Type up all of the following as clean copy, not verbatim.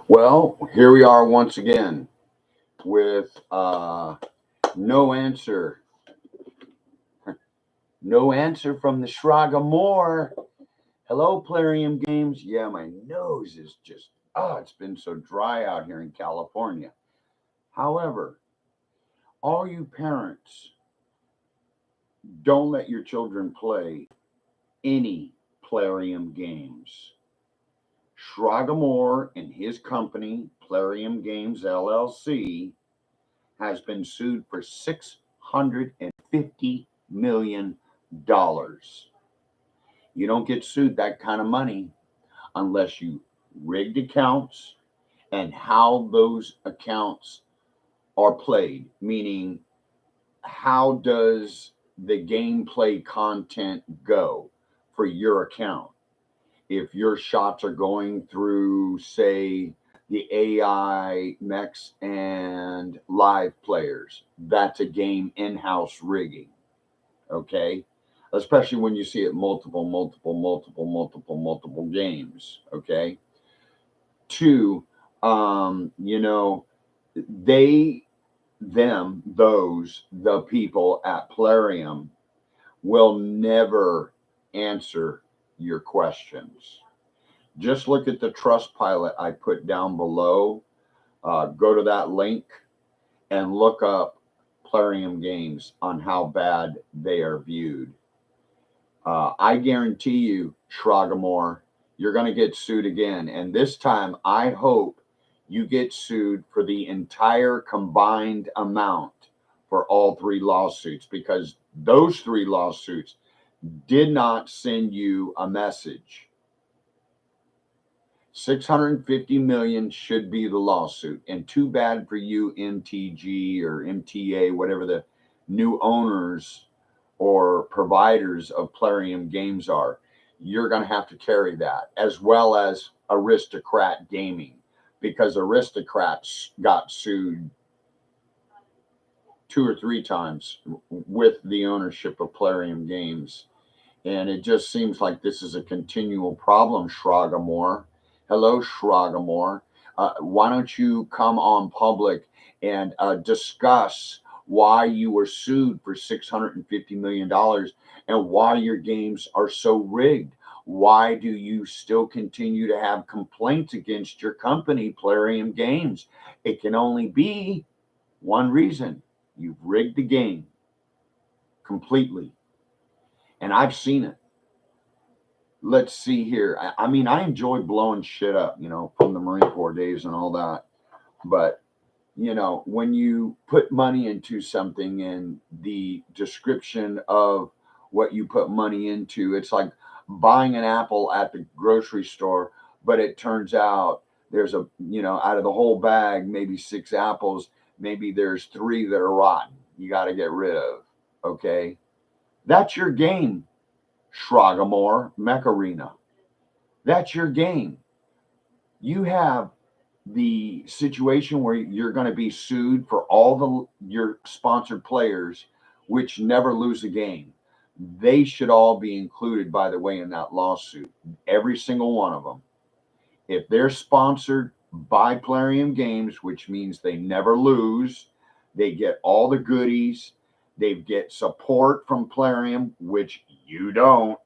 Well, here we are once again with no answer. No answer from the Schraga more. Hello, Plarium Games. Yeah, my nose is just, it's been so dry out here in California. However, all you parents, don't let your children play any Plarium games. Schraga Moore and his company, Plarium Games LLC, has been sued for $650 million. You don't get sued that kind of money unless you rigged accounts and how those accounts are played, meaning how does the gameplay content go for your account? If your shots are going through, say, the AI mechs and live players, that's a game in-house rigging. Okay, especially when you see it multiple games. Okay. Two, you know, they, them, those, the people at Plarium will never answer your questions. Just look at the trust pilot I put down below. Go to that link and look up Plarium Games on how bad they are viewed. I guarantee you, Shragamore, you're going to get sued again. And this time, I hope you get sued for the entire combined amount for all three lawsuits, because those three lawsuits did not send you a message. 650 million should be the lawsuit, and too bad for you, MTG or MTA, whatever the new owners or providers of Plarium Games are. You're going to have to carry that, as well as Aristocrat Gaming, because Aristocrats got sued 2 or 3 times with the ownership of Plarium Games. And it just seems like this is a continual problem, Shragamore. Hello, Shragamore. Why don't you come on public and discuss why you were sued for $650 million and why your games are so rigged? Why do you still continue to have complaints against your company, Plarium Games? It can only be one reason. You've rigged the game completely. And I've seen it. Let's see here. I mean, I enjoy blowing shit up, from the Marine Corps days and all that. But, when you put money into something and the description of what you put money into, it's like buying an apple at the grocery store, but it turns out there's out of the whole bag, maybe 6 apples, maybe there's 3 that are rotten. You got to get rid of. Okay. That's your game. Shragamore Mech Arena. That's your game. You have the situation where you're going to be sued for all your sponsored players, which never lose a game. They should all be included, by the way, in that lawsuit. Every single one of them. If they're sponsored by Plarium Games, which means they never lose, they get all the goodies. They get support from Plarium, which you don't,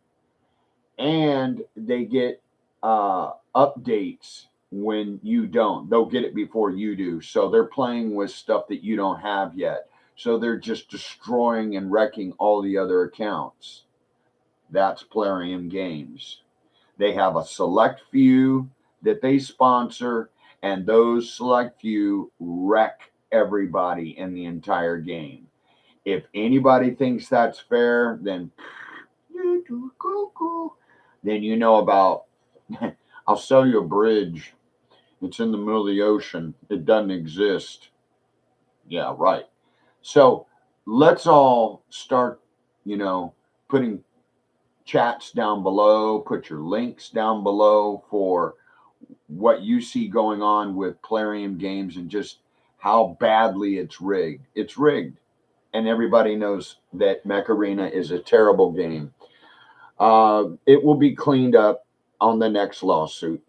and they get updates when you don't. They'll get it before you do. So they're playing with stuff that you don't have yet. So they're just destroying and wrecking all the other accounts. That's Plarium Games. They have a select few that they sponsor, and those select few wreck everybody in the entire game. If anybody thinks that's fair, then you know about, I'll sell you a bridge. It's in the middle of the ocean. It doesn't exist. Yeah, right. So let's all start, putting chats down below, put your links down below for what you see going on with Plarium Games and just how badly it's rigged. It's rigged. And everybody knows that Mech Arena is a terrible game. It will be cleaned up on the next lawsuit.